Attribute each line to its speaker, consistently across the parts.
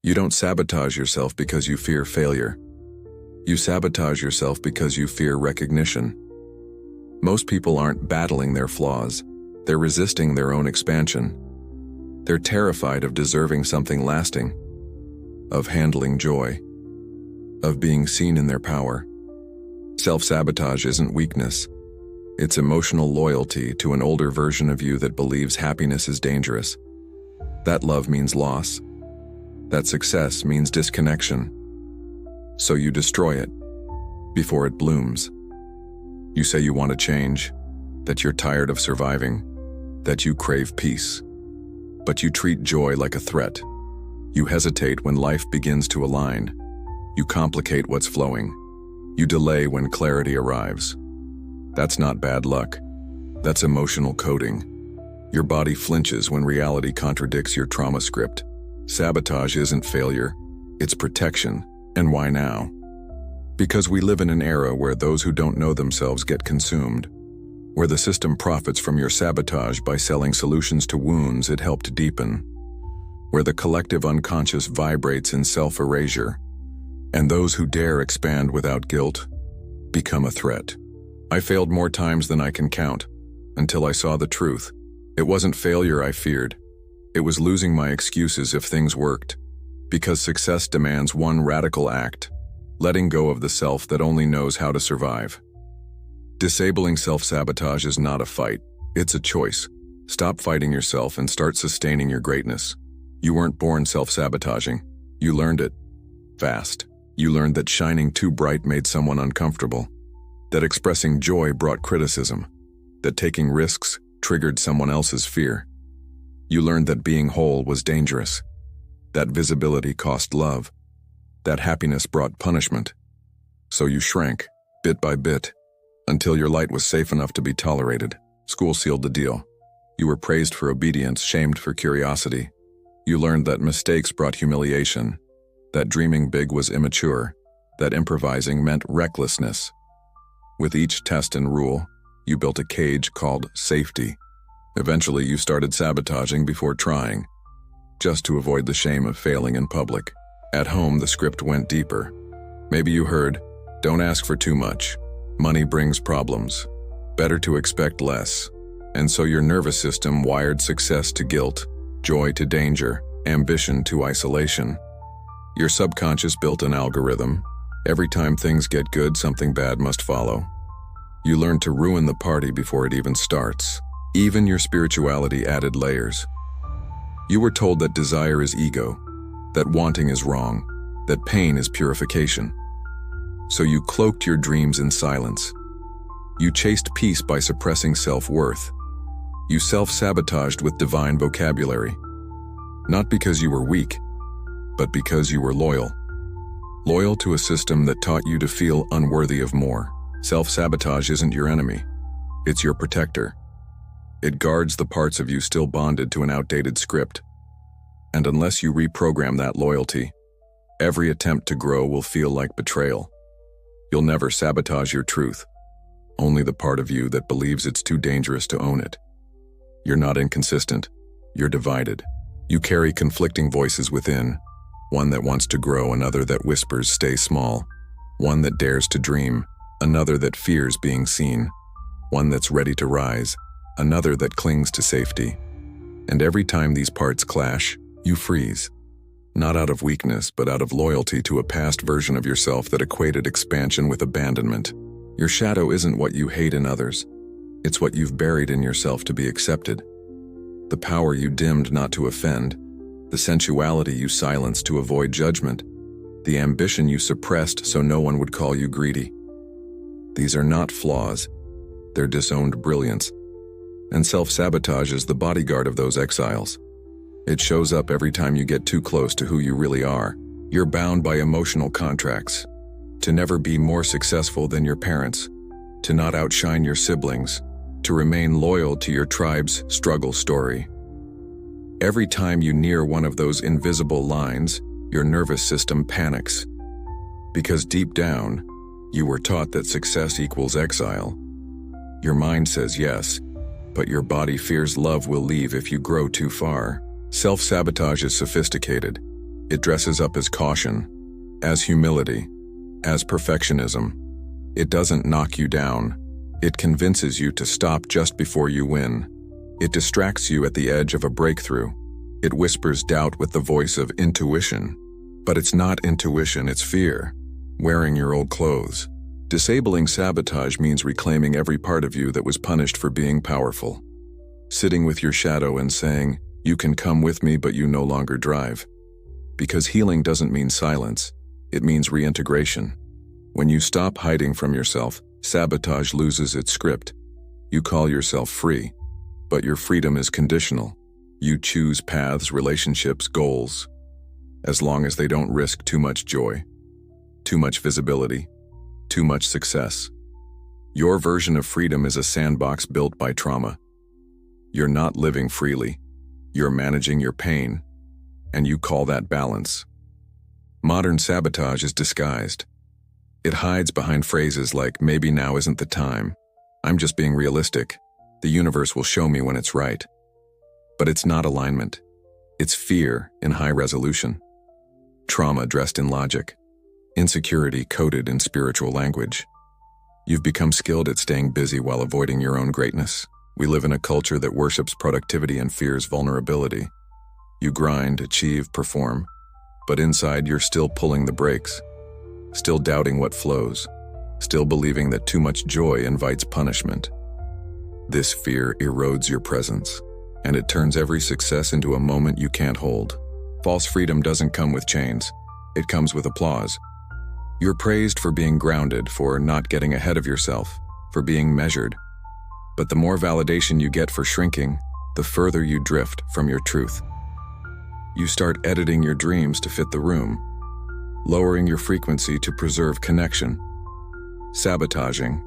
Speaker 1: You don't sabotage yourself because you fear failure. You sabotage yourself because you fear recognition. Most people aren't battling their flaws. They're resisting their own expansion. They're terrified of deserving something lasting, of handling joy, of being seen in their power. Self-sabotage isn't weakness. It's emotional loyalty to an older version of you that believes happiness is dangerous. That love means loss. That success means disconnection. So you destroy it before it blooms. You say you want to change, that you're tired of surviving, that you crave peace. But you treat joy like a threat. You hesitate when life begins to align. You complicate what's flowing. You delay when clarity arrives. That's not bad luck. That's emotional coding. Your body flinches when reality contradicts your trauma script. Sabotage isn't failure, it's protection. And why now? Because we live in an era where those who don't know themselves get consumed, where the system profits from your sabotage by selling solutions to wounds it helped deepen, where the collective unconscious vibrates in self-erasure, and those who dare expand without guilt become a threat. I failed more times than I can count, until I saw the truth. It wasn't failure I feared. It was losing my excuses if things worked. Because success demands one radical act, letting go of the self that only knows how to survive. Disabling self-sabotage is not a fight, it's a choice. Stop fighting yourself and start sustaining your greatness. You weren't born self-sabotaging. You learned it. Fast. You learned that shining too bright made someone uncomfortable, that expressing joy brought criticism, that taking risks triggered someone else's fear. You learned that being whole was dangerous, that visibility cost love, that happiness brought punishment. So you shrank, bit by bit, until your light was safe enough to be tolerated. School sealed the deal. You were praised for obedience, shamed for curiosity. You learned that mistakes brought humiliation, that dreaming big was immature, that improvising meant recklessness. With each test and rule, you built a cage called safety. Eventually, you started sabotaging before trying, just to avoid the shame of failing in public. At home, the script went deeper. Maybe you heard, "Don't ask for too much. Money brings problems. Better to expect less." And so your nervous system wired success to guilt, joy to danger, ambition to isolation. Your subconscious built an algorithm. Every time things get good, something bad must follow. You learned to ruin the party before it even starts. Even your spirituality added layers. You were told that desire is ego, that wanting is wrong, that pain is purification. So you cloaked your dreams in silence. You chased peace by suppressing self-worth. You self-sabotaged with divine vocabulary. Not because you were weak, but because you were loyal. Loyal to a system that taught you to feel unworthy of more. Self-sabotage isn't your enemy. It's your protector. It guards the parts of you still bonded to an outdated script. And unless you reprogram that loyalty, every attempt to grow will feel like betrayal. You'll never sabotage your truth, only the part of you that believes it's too dangerous to own it. You're not inconsistent. You're divided. You carry conflicting voices within, one that wants to grow, another that whispers stay small, one that dares to dream, another that fears being seen, one that's ready to rise, another that clings to safety. And every time these parts clash, you freeze. Not out of weakness, but out of loyalty to a past version of yourself that equated expansion with abandonment. Your shadow isn't what you hate in others. It's what you've buried in yourself to be accepted. The power you dimmed not to offend, the sensuality you silenced to avoid judgment, the ambition you suppressed so no one would call you greedy. These are not flaws. They're disowned brilliance. And self-sabotage is the bodyguard of those exiles. It shows up every time you get too close to who you really are. You're bound by emotional contracts. To never be more successful than your parents. To not outshine your siblings. To remain loyal to your tribe's struggle story. Every time you near one of those invisible lines, your nervous system panics. Because deep down, you were taught that success equals exile. Your mind says yes, but your body fears love will leave if you grow too far. Self-sabotage is sophisticated. It dresses up as caution, as humility, as perfectionism. It doesn't knock you down. It convinces you to stop just before you win. It distracts you at the edge of a breakthrough. It whispers doubt with the voice of intuition. But it's not intuition, it's fear. Wearing your old clothes. Disabling sabotage means reclaiming every part of you that was punished for being powerful. Sitting with your shadow and saying, "You can come with me, but you no longer drive." Because healing doesn't mean silence, it means reintegration. When you stop hiding from yourself, sabotage loses its script. You call yourself free, but your freedom is conditional. You choose paths, relationships, goals, as long as they don't risk too much joy, too much visibility, too much success. Your version of freedom is a sandbox built by trauma. You're not living freely. You're managing your pain, and you call that balance. Modern sabotage is disguised. It hides behind phrases like, "Maybe now isn't the time. I'm just being realistic. The universe will show me when it's right." But it's not alignment. It's fear in high resolution. Trauma dressed in logic. Insecurity coded in spiritual language. You've become skilled at staying busy while avoiding your own greatness. We live in a culture that worships productivity and fears vulnerability. You grind, achieve, perform, but inside you're still pulling the brakes, still doubting what flows, still believing that too much joy invites punishment. This fear erodes your presence, and it turns every success into a moment you can't hold. False freedom doesn't come with chains. It comes with applause. You're praised for being grounded, for not getting ahead of yourself, for being measured. But the more validation you get for shrinking, the further you drift from your truth. You start editing your dreams to fit the room, lowering your frequency to preserve connection, sabotaging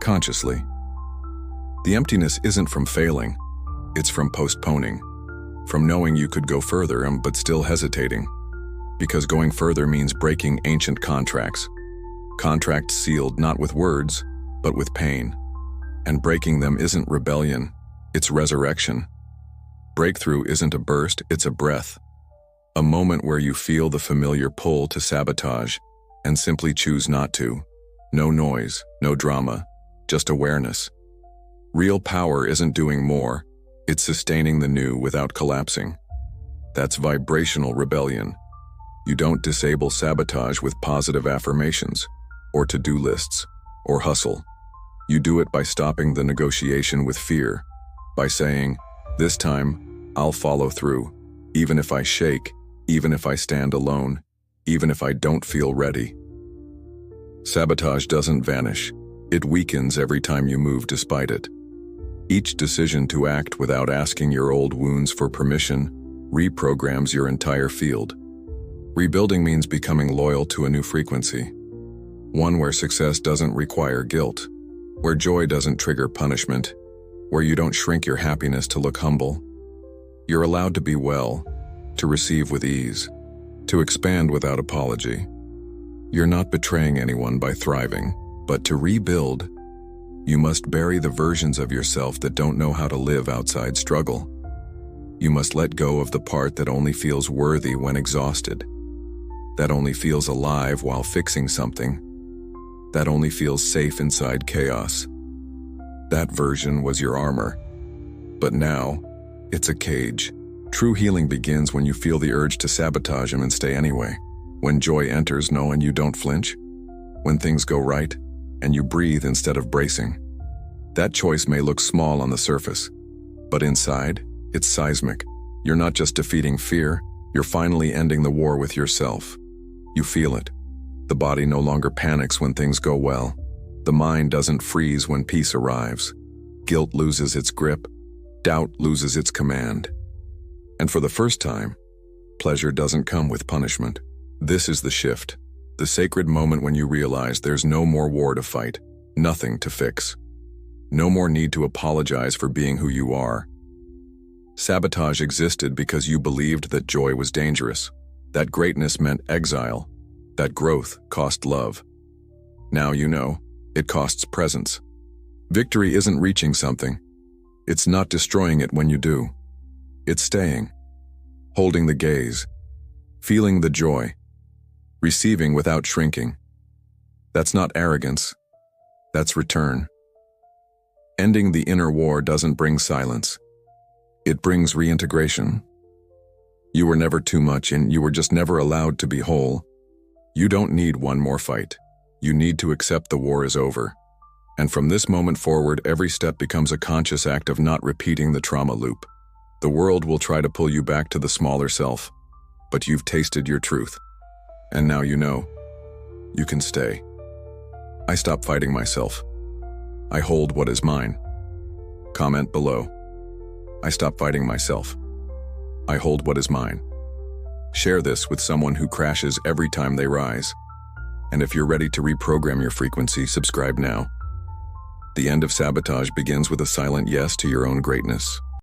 Speaker 1: consciously. The emptiness isn't from failing, it's from postponing, from knowing you could go further but still hesitating. Because going further means breaking ancient contracts. Contracts sealed not with words, but with pain. And breaking them isn't rebellion, it's resurrection. Breakthrough isn't a burst, it's a breath. A moment where you feel the familiar pull to sabotage and simply choose not to. No noise, no drama, just awareness. Real power isn't doing more, it's sustaining the new without collapsing. That's vibrational rebellion. You don't disable sabotage with positive affirmations, or to-do lists, or hustle. You do it by stopping the negotiation with fear, by saying, "This time, I'll follow through, even if I shake, even if I stand alone, even if I don't feel ready." Sabotage doesn't vanish. It weakens every time you move despite it. Each decision to act without asking your old wounds for permission reprograms your entire field. Rebuilding means becoming loyal to a new frequency, one where success doesn't require guilt, where joy doesn't trigger punishment, where you don't shrink your happiness to look humble. You're allowed to be well, to receive with ease, to expand without apology. You're not betraying anyone by thriving, but to rebuild, you must bury the versions of yourself that don't know how to live outside struggle. You must let go of the part that only feels worthy when exhausted, that only feels alive while fixing something, that only feels safe inside chaos. That version was your armor, but now it's a cage. True healing begins when you feel the urge to sabotage him and stay anyway, when joy enters knowing you don't flinch, when things go right, and you breathe instead of bracing. That choice may look small on the surface, but inside, it's seismic. You're not just defeating fear, you're finally ending the war with yourself. You feel it. The body no longer panics when things go well. The mind doesn't freeze when peace arrives. Guilt loses its grip. Doubt loses its command. And for the first time, pleasure doesn't come with punishment. This is the shift, the sacred moment when you realize there's no more war to fight, nothing to fix. No more need to apologize for being who you are. Sabotage existed because you believed that joy was dangerous, that greatness meant exile, that growth cost love. Now you know, it costs presence. Victory isn't reaching something. It's not destroying it when you do. It's staying, holding the gaze, Feeling the joy. Receiving without shrinking. That's not arrogance. That's return. Ending the inner war doesn't bring silence. It brings reintegration. You were never too much and you were just never allowed to be whole. You don't need one more fight. You need to accept the war is over. And from this moment forward, every step becomes a conscious act of not repeating the trauma loop. The world will try to pull you back to the smaller self, but you've tasted your truth. And now you know. You can stay. I stop fighting myself. I hold what is mine. Comment below. I stop fighting myself. I hold what is mine. Share this with someone who crashes every time they rise. And if you're ready to reprogram your frequency, subscribe now. The end of sabotage begins with a silent yes to your own greatness.